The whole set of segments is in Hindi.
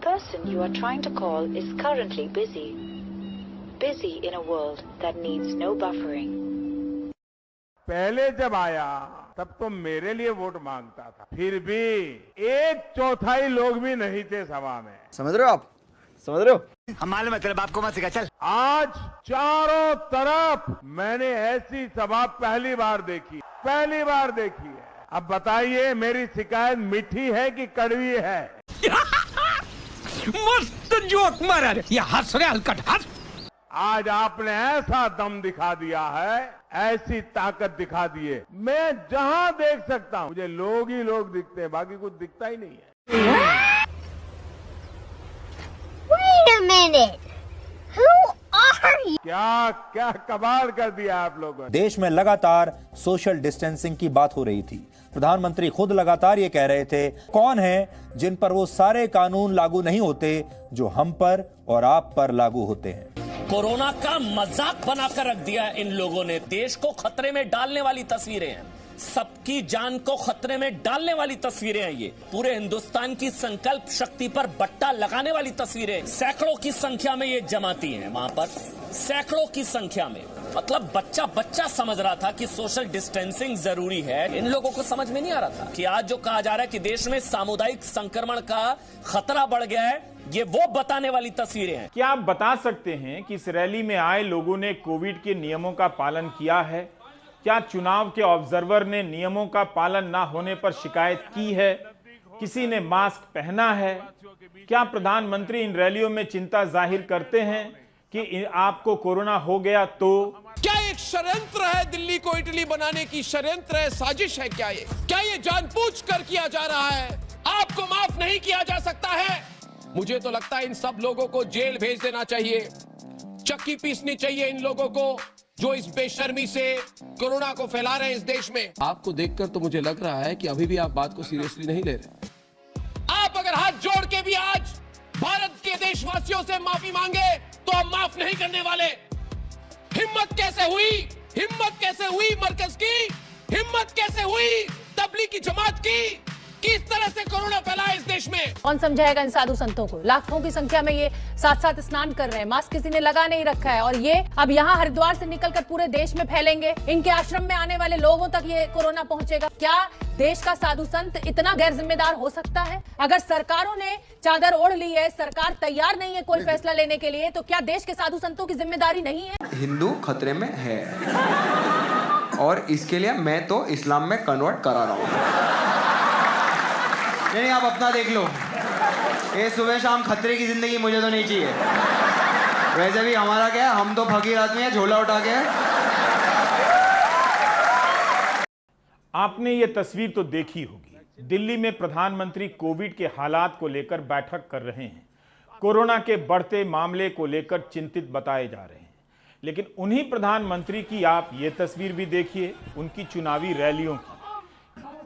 person you are trying to call is currently busy. Busy in a world that needs no buffering. पहले जब आया तब तो मेरे लिए वोट मांगता था, फिर भी 1/4 लोग भी नहीं थे सभा में। समझ रहे हो आप? समझ रहे हो? हम मालूम है तेरे बाप को मत सिखा, चल। आज चारों तरफ मैंने ऐसी सभा पहली बार देखी है। अब बताइए मेरी शिकायत मीठी है कि कड़वी है? मस्त जोक मारा रे, ये हंस रहे हलकट हंस। आज आपने ऐसा दम दिखा दिया है, ऐसी ताकत दिखा दी है। मैं जहां देख सकता हूं मुझे लोग ही लोग दिखते हैं, बाकी कुछ दिखता ही नहीं है। Wait a minute. Who are you? क्या कमाल कर दिया आप लोगों ने। देश में लगातार सोशल डिस्टेंसिंग की बात हो रही थी। प्रधानमंत्री खुद लगातार ये कह रहे थे, कौन है जिन पर वो सारे कानून लागू नहीं होते जो हम पर और आप पर लागू होते हैं। कोरोना का मजाक बनाकर रख दिया इन लोगों ने। देश को खतरे में डालने वाली तस्वीरें हैं, सबकी जान को खतरे में डालने वाली तस्वीरें हैं। ये पूरे हिंदुस्तान की संकल्प शक्ति पर बट्टा लगाने वाली तस्वीरें। सैकड़ों की संख्या में ये जमाती हैं वहां पर, सैकड़ों की संख्या में। मतलब बच्चा समझ रहा था कि सोशल डिस्टेंसिंग जरूरी है। इन लोगों को समझ में नहीं आ रहा था कि आज जो कहा जा रहा है कि देश में सामुदायिक संक्रमण का खतरा बढ़ गया है, ये वो बताने वाली तस्वीरें हैं। क्या आप बता सकते हैं कि इस रैली में आए लोगों ने कोविड के नियमों का पालन किया है? क्या चुनाव के ऑब्जर्वर ने नियमों का पालन ना होने पर शिकायत की है? किसी ने मास्क पहना है? क्या प्रधानमंत्री इन रैलियों में चिंता जाहिर करते हैं कि आपको कोरोना हो गया तो? क्या एक षड्यंत्र है? दिल्ली को इटली बनाने की षड्यंत्र है, साजिश है क्या ये जानबूझकर किया जा रहा है? आपको माफ नहीं किया जा सकता है। मुझे तो लगता है इन सब लोगों को जेल भेज देना चाहिए, चक्की पीसनी चाहिए इन लोगों को जो इस बेशर्मी से कोरोना को फैला रहे हैं इस देश में। आपको देखकर तो मुझे लग रहा है कि अभी भी आप बात को सीरियसली नहीं ले रहे। आप अगर हाथ जोड़ के भी आज भारत के देशवासियों से माफी मांगे तो हम माफ नहीं करने वाले। हिम्मत कैसे हुई मरकज की? हिम्मत कैसे हुई तबलीग की जमात की? किस तरह से कोरोना फैला इस देश में? कौन समझाएगा इन साधु संतों को? लाखों की संख्या में ये साथ स्नान कर रहे हैं, मास्क किसी ने लगा नहीं रखा है, और ये अब यहाँ हरिद्वार से निकलकर पूरे देश में फैलेंगे। इनके आश्रम में आने वाले लोगों तक ये कोरोना पहुंचेगा। क्या देश का साधु संत इतना गैर जिम्मेदार हो सकता है? अगर सरकारों ने चादर ओढ़ ली है, सरकार तैयार नहीं है कोई फैसला लेने के लिए, तो क्या देश के साधु संतों की जिम्मेदारी नहीं है? हिंदू खतरे में है और इसके लिए मैं तो इस्लाम में कन्वर्ट करा रहा हूँ। नहीं, आप अपना देख लो। ये सुबह शाम खतरे की जिंदगी मुझे तो नहीं चाहिए। वैसे भी हमारा क्या है, हम तो फकीर आदमी है, झोला उठा के। आपने ये तस्वीर तो देखी होगी। दिल्ली में प्रधानमंत्री कोविड के हालात को लेकर बैठक कर रहे हैं। कोरोना के बढ़ते मामले को लेकर चिंतित बताए जा रहे हैं। लेकिन उन्हीं प्रधानमंत्री की आप ये तस्वीर भी देखिए, उनकी चुनावी रैलियों की।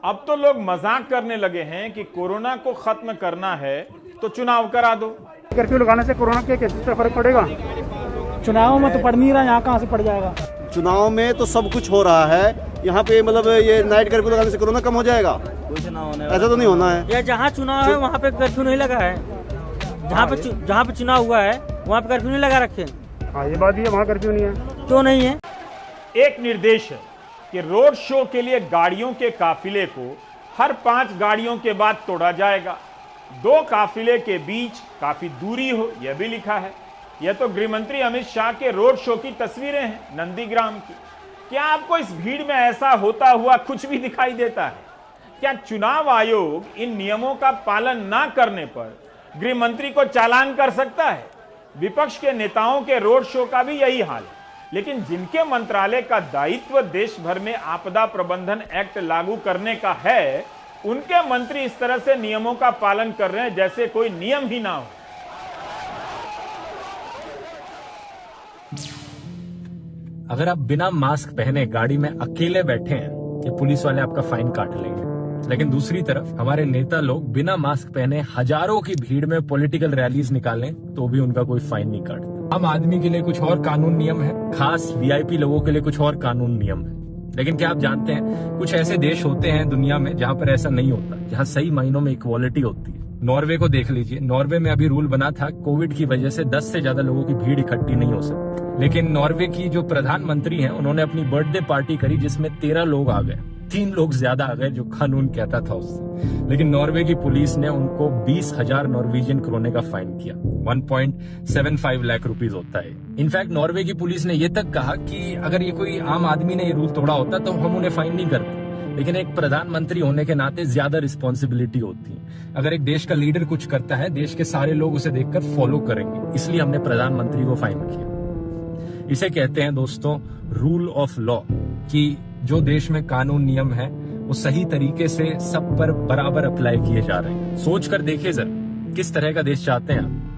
अब तो लोग मजाक करने लगे हैं कि कोरोना को खत्म करना है तो चुनाव करा दो। कर्फ्यू लगाने से कोरोना के केसेस पर फर्क पड़ेगा? चुनाव में तो पड़ नहीं रहा, यहाँ कहाँ से पड़ जाएगा? चुनाव में तो सब कुछ हो रहा है, यहाँ पे मतलब ये नाइट कर्फ्यू लगाने से कोरोना कम हो जाएगा? ऐसा तो नहीं होना है। ये जहाँ चुनाव है वहाँ पे कर्फ्यू नहीं लगा है, जहाँ पे चुनाव हुआ है वहाँ पे कर्फ्यू नहीं लगा रखे। हाँ, ये बात ही है, वहाँ कर्फ्यू नहीं है। क्यों नहीं है? एक निर्देश है कि रोड शो के लिए गाड़ियों के काफिले को हर 5 गाड़ियों के बाद तोड़ा जाएगा। 2 काफिले के बीच काफी दूरी हो, यह भी लिखा है। यह तो गृहमंत्री अमित शाह के रोड शो की तस्वीरें हैं नंदीग्राम की। क्या आपको इस भीड़ में ऐसा होता हुआ कुछ भी दिखाई देता है? क्या चुनाव आयोग इन नियमों का पालन ना करने पर गृहमंत्री को चालान कर सकता है? विपक्ष के नेताओं के रोड शो का भी यही हाल है। लेकिन जिनके मंत्रालय का दायित्व देश भर में आपदा प्रबंधन एक्ट लागू करने का है, उनके मंत्री इस तरह से नियमों का पालन कर रहे हैं जैसे कोई नियम ही ना हो। अगर आप बिना मास्क पहने गाड़ी में अकेले बैठे हैं, ये पुलिस वाले आपका फाइन काट लेंगे। लेकिन दूसरी तरफ हमारे नेता लोग बिना मास्क पहने हजारों की भीड़ में पॉलिटिकल रैलीज निकालें तो भी उनका कोई फाइन नहीं काटता। आम आदमी के लिए कुछ और कानून नियम है, खास वीआईपी लोगों के लिए कुछ और कानून नियम है। लेकिन क्या आप जानते हैं, कुछ ऐसे देश होते हैं दुनिया में जहां पर ऐसा नहीं होता, जहां सही मायनों में इक्वालिटी होती है। नॉर्वे को देख लीजिए। नॉर्वे में अभी रूल बना था कोविड की वजह से 10 से ज्यादा लोगों की भीड़ इकट्ठी नहीं हो सकती, लेकिन नॉर्वे की जो प्रधानमंत्री हैं उन्होंने अपनी बर्थडे पार्टी करी जिसमें 13 लोग आ गए, 3 लोग ज्यादा आ गए जो कानून कहता था उससे। लेकिन नॉर्वे की पुलिस ने उनको 20,000 नॉर्वेजियन क्रोने का फाइन किया, 1.75 लाख रुपीस होता है। इनफैक्ट नॉर्वे की पुलिस ने यह तक कहा कि अगर ये कोई आम आदमी ने ये रूल तोड़ा होता तो हम उन्हें फाइन नहीं करते, लेकिन एक प्रधानमंत्री होने के नाते ज्यादा रिस्पॉन्सिबिलिटी होती है। अगर एक देश का लीडर कुछ करता है, देश के सारे लोग उसे देखकर फॉलो करेंगे, इसलिए हमने प्रधानमंत्री को फाइन किया। इसे कहते हैं दोस्तों रूल ऑफ लॉ, कि जो देश में कानून नियम है वो सही तरीके से सब पर बराबर अप्लाई किए जा रहे हैं। सोच कर देखिए जरा किस तरह का देश चाहते हैं आप।